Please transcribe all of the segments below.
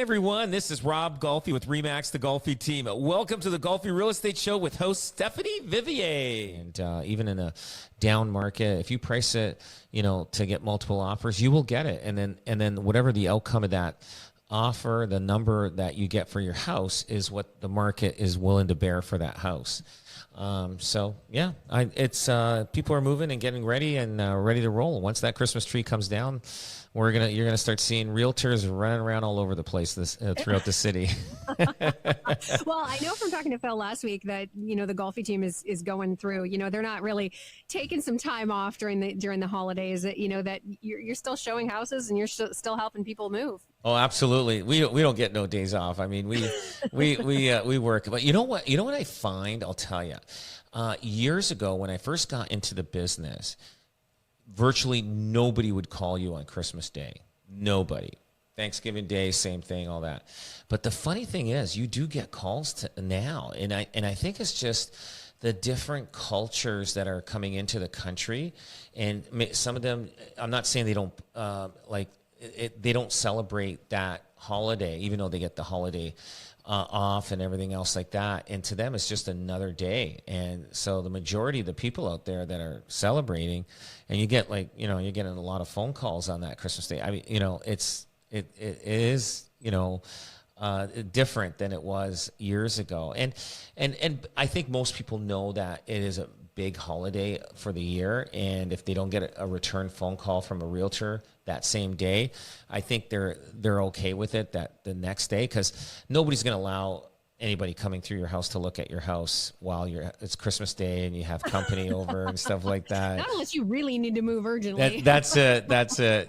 everyone. This is Rob Golfi with Remax, the Golfi team. Welcome to the Golfi Real Estate Show with host Stephanie Vivier. And even in a down market, if you price it, to get multiple offers, you will get it. And then whatever the outcome of that offer, the number that you get for your house is what the market is willing to bear for that house. It's people are moving and getting ready and ready to roll. Once that Christmas tree comes down, you're gonna start seeing realtors running around all over the place throughout the city. Well, I know from talking to Phil last week that the Golfi team is going through. They're not really taking some time off during the holidays. That that you're still showing houses and you're still helping people move. Oh, absolutely. We don't get no days off. I mean, we work. But you know what? You know what I find? I'll tell you. Years ago, when I first got into the business, virtually nobody would call you on Christmas Day. Nobody. Thanksgiving Day, same thing, all that. But the funny thing is, you do get calls now, and I think it's just the different cultures that are coming into the country, and some of them. I'm not saying they don't they don't celebrate that holiday, even though they get the holiday off and everything else like that. And to them, it's just another day. And so the majority of the people out there that are celebrating, and you get you're getting a lot of phone calls on that Christmas Day. I mean, it is different than it was years ago. And I think most people know that it is a big holiday for the year, and if they don't get a return phone call from a realtor that same day, I think they're okay with it that the next day, because nobody's going to allow anybody coming through your house to look at your house while it's Christmas Day and you have company over and stuff like that. Not unless you really need to move urgently. That's it.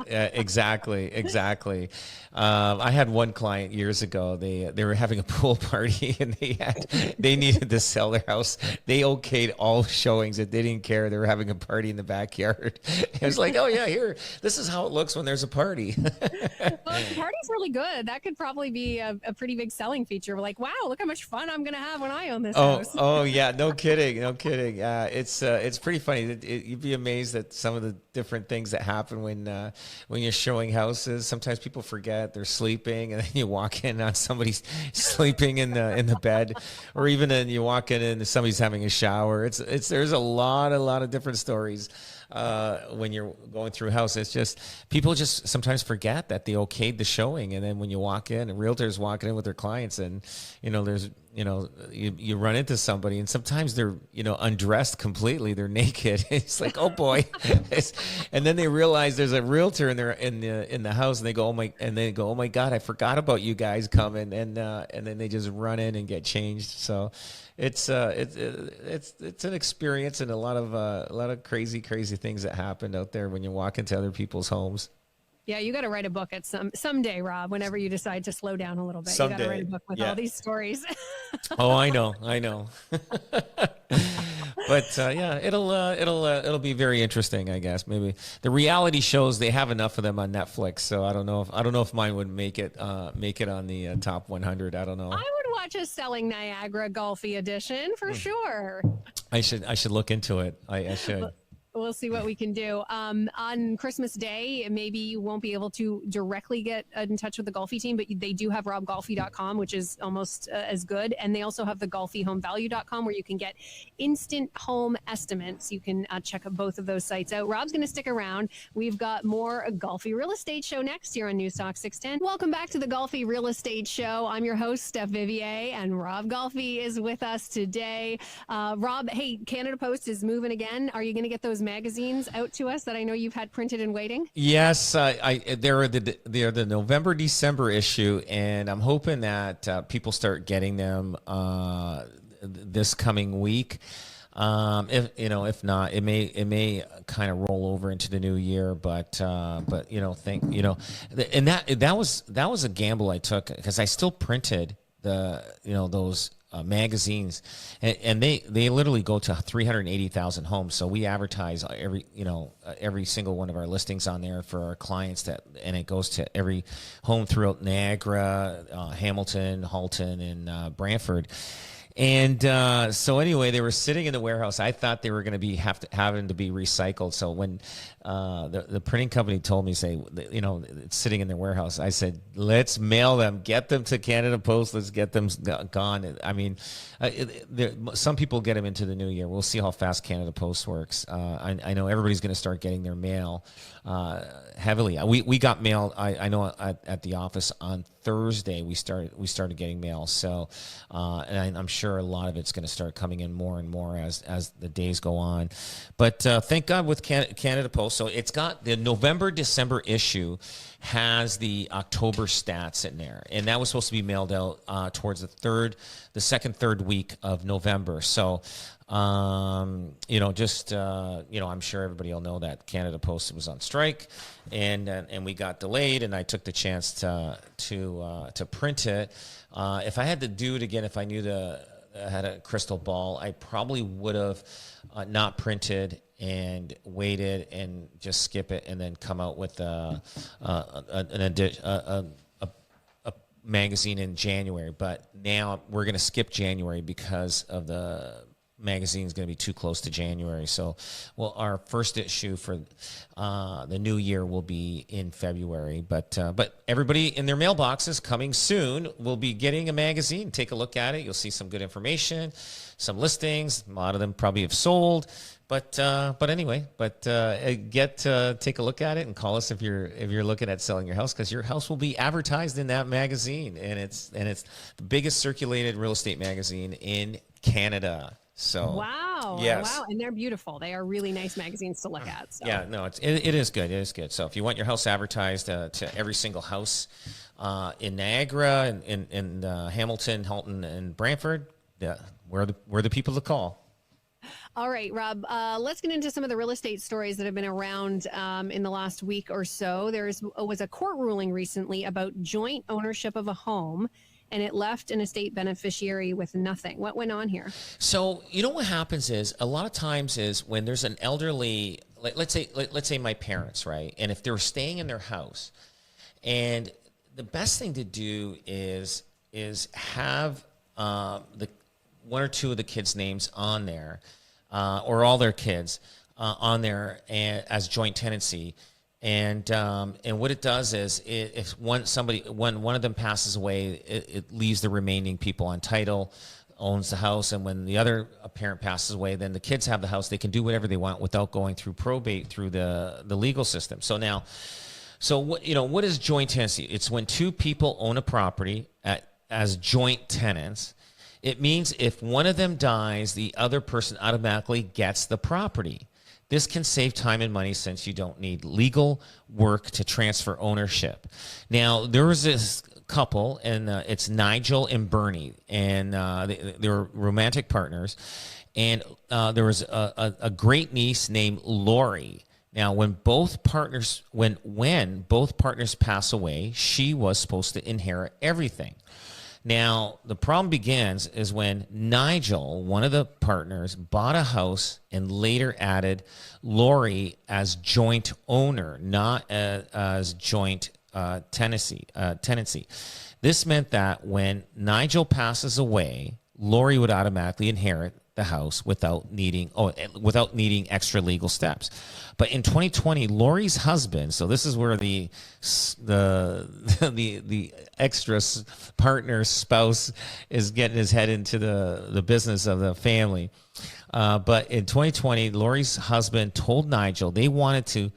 Exactly. I had one client years ago. They were having a pool party and they needed to sell their house. They okayed all showings. They didn't care. They were having a party in the backyard. It was like, oh yeah, here, this is how it looks when there's a party. Well, the party's really good. That could probably be a pretty big selling feature. We're like, wow, look how much fun I'm going to have when I own this house. Oh yeah, no kidding. It's pretty funny. You'd be amazed at some of the different things that happen when you're showing houses. Sometimes people forget they're sleeping, and then you walk in on somebody's sleeping in the bed, or even then you walk in and somebody's having a shower. There's a lot of different stories. When you're going through a house, it's just people just sometimes forget that they okayed the showing, and then when you walk in, and realtors walking in with their clients, and there's you run into somebody, and sometimes they're undressed completely, they're naked. It's like, oh boy, and then they realize there's a realtor in the house, and they go, oh my God, I forgot about you guys coming, and then they just run in and get changed. So it's an experience, and a lot of crazy things that happen out there when you walk into other people's homes. Yeah, you got to write a book at someday, Rob, whenever you decide to slow down a little bit. Someday. You got to write a book with all these stories. Oh, I know. But it'll be very interesting, I guess. Maybe the reality shows, they have enough of them on Netflix, so I don't know if mine would make it on the top 100. I don't know. I would watch a Selling Niagara Golfi edition for sure. I should look into it. I should. We'll see what we can do. On Christmas Day, maybe you won't be able to directly get in touch with the Golfi team, but they do have robgolfi.com, which is almost as good. And they also have the golfihomevalue.com, where you can get instant home estimates. You can check both of those sites out. Rob's going to stick around. We've got more Golfi Real Estate Show next year on News Talk 610. Welcome back to the Golfi Real Estate Show. I'm your host, Steph Vivier, and Rob Golfi is with us today. Rob, hey, Canada Post is moving again. Are you going to get those magazines out to us that I know you've had printed and waiting? Yes, they're the November, December issue, and I'm hoping that people start getting them this coming week. If not, it may kind of roll over into the new year, but and that was a gamble I took, because I still printed those magazines, and they literally go to 380,000 homes. So we advertise every single one of our listings on there for our clients, and it goes to every home throughout Niagara, Hamilton, Halton, and Brantford. And so anyway, they were sitting in the warehouse. I thought they were going to be having to be recycled. So when the printing company told me, say, you know, it's sitting in their warehouse, I said, let's mail them, get them to Canada Post, let's get them gone. I mean, some people get them into the new year. We'll see how fast Canada Post works. I know everybody's going to start getting their mail heavily. We got mail. I know at the office on Thursday we started getting mail. So and I'm sure a lot of it's going to start coming in more and more as the days go on. But thank God with Canada Post. So it's got the November-December issue has the October stats in there, and that was supposed to be mailed out towards the second, third week of November. So, you know, just you know, I'm sure everybody will know that Canada Post was on strike, and we got delayed, and I took the chance to print it. If I had to do it again, if I knew I had a crystal ball, I probably would have not printed and waited and just skip it and then come out with a magazine in January. But now we're going to skip January because of the magazine is going to be too close to January. So, well, our first issue for the new year will be in February. But everybody in their mailboxes coming soon will be getting a magazine. Take a look at it. You'll see some good information, some listings. A lot of them probably have sold. But anyway, take a look at it and call us if you're looking at selling your house, because your house will be advertised in that magazine, and it's the biggest circulated real estate magazine in Canada. So wow, yes. Wow, and they're beautiful. They are really nice magazines to look at. So. Yeah, no, it is good. It is good. So if you want your house advertised to every single house in Niagara and in Hamilton, Halton, and Brantford, we're the people to call. All right, Rob, let's get into some of the real estate stories that have been around in the last week or so. There was a court ruling recently about joint ownership of a home, and it left an estate beneficiary with nothing. What went on here? So, you know what happens is a lot of times is when there's an elderly, let's say my parents, right? And if they're staying in their house, and the best thing to do is have the one or two of the kids' names on there, or all their kids on there as joint tenancy, and what it does is if one of them passes away, it leaves the remaining people on title, owns the house, and when the other parent passes away, then the kids have the house. They can do whatever they want without going through probate through the legal system. So what is joint tenancy? It's when two people own a property as joint tenants. It means if one of them dies, the other person automatically gets the property. This can save time and money since you don't need legal work to transfer ownership. Now, there was this couple, and it's Nigel and Bernie, and they were romantic partners. And there was a great niece named Lori. Now, when both partners pass away, she was supposed to inherit everything. Now, the problem begins is when Nigel, one of the partners, bought a house and later added Lori as joint owner, not as joint tenancy. This meant that when Nigel passes away, Lori would automatically inherit the house without needing extra legal steps. But in 2020, Lori's husband, so this is where the extra partner spouse is getting his head into the business of the family. But in 2020, Lori's husband told Nigel they wanted to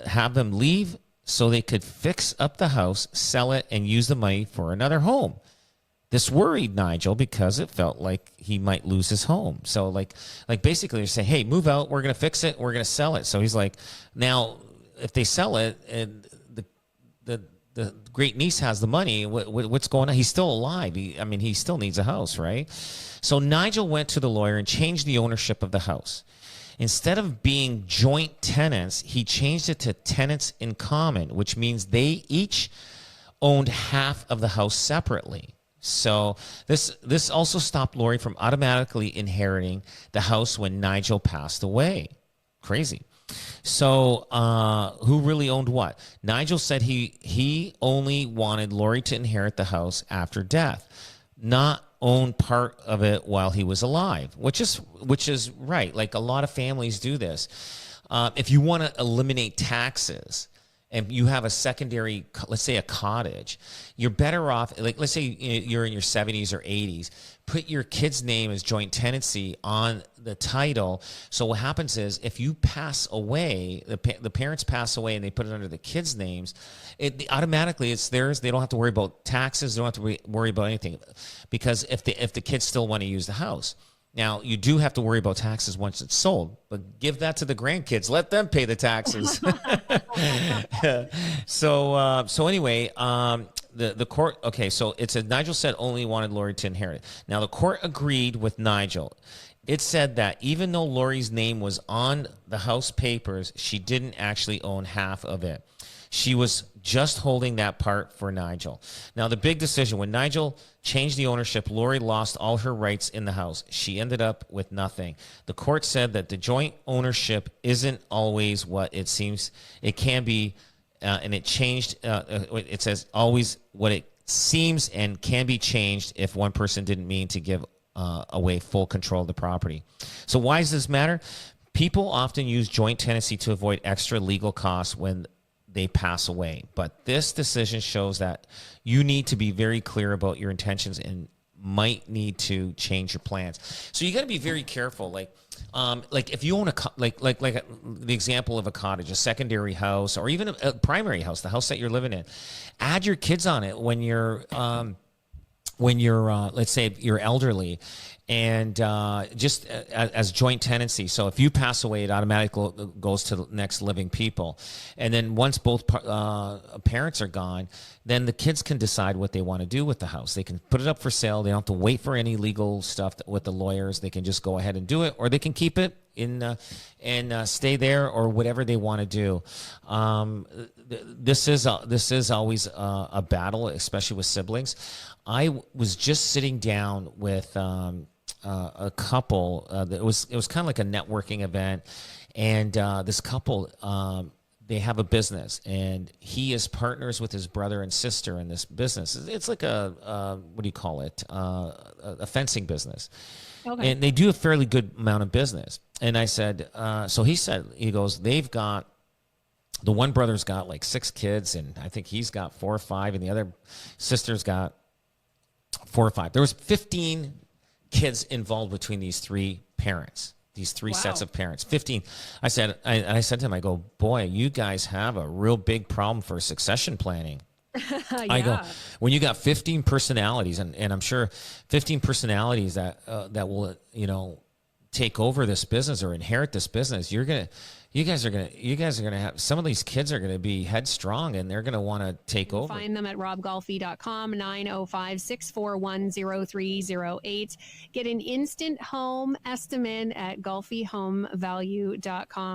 have them leave so they could fix up the house, sell it, and use the money for another home. This worried Nigel because it felt like he might lose his home. So like basically they're saying, hey, move out. We're going to fix it. We're going to sell it. So he's like, now if they sell it and the great niece has the money, what's going on? He's still alive. He still needs a house, right? So Nigel went to the lawyer and changed the ownership of the house. Instead of being joint tenants, he changed it to tenants in common, which means they each owned half of the house separately. So this also stopped Lori from automatically inheriting the house when Nigel passed away. Crazy. So who really owned what? Nigel said he only wanted Lori to inherit the house after death. not own part of it while he was alive, which is right. Like a lot of families do this. If you want to eliminate taxes and you have a secondary, let's say a cottage, you're better off, like let's say you're in your 70s or 80s, put your kid's name as joint tenancy on the title. So what happens is if you pass away, the parents pass away and they put it under the kids' names, automatically it's theirs. They don't have to worry about taxes. They don't have to worry about anything, because if the kids still want to use the house. Now, you do have to worry about taxes once it's sold, but give that to the grandkids. Let them pay the taxes. So anyway, the court, okay, so it said Nigel said only wanted Lori to inherit. Now, the court agreed with Nigel. It said that even though Lori's name was on the house papers, she didn't actually own half of it. She was just holding that part for Nigel. Now, the big decision, when Nigel changed the ownership, Lori lost all her rights in the house. She ended up with nothing. The court said that the joint ownership isn't always what it seems. It can be, and it changed. It says always what it seems and can be changed if one person didn't mean to give away full control of the property. So why does this matter? People often use joint tenancy to avoid extra legal costs when they pass away. But this decision shows that you need to be very clear about your intentions and might need to change your plans. So you got to be very careful. Like if you own like the example of a cottage, a secondary house, or even a primary house, the house that you're living in, add your kids on it when you're let's say you're elderly, and just as joint tenancy. So if you pass away, it automatically goes to the next living people. And then once both parents are gone, then the kids can decide what they want to do with the house. They can put it up for sale. They don't have to wait for any legal stuff with the lawyers. They can just go ahead and do it, or they can keep it in and stay there, or whatever they want to do. This is always a battle, especially with siblings. I was just sitting down with a couple. It was kind of like a networking event, and this couple, they have a business, and he is partners with his brother and sister in this business. It's like a what do you call it? A fencing business. Okay. And they do a fairly good amount of business. And I said, so he goes, they've got, the one brother's got like 6 kids, and I think he's got 4 or 5, and the other sister's got 4 or 5. There was 15 kids involved between these 3 parents, these 3 sets of parents. 15. I said to him, I go, boy, you guys have a real big problem for succession planning. Yeah. I go, when you got 15 personalities, and I'm sure 15 personalities that will, take over this business or inherit this business, you guys are gonna have, some of these kids are gonna be headstrong, and they're gonna want to take over. Find them at robgolfi.com, 905-641-0308. Get an instant home estimate at golfihomevalue.com.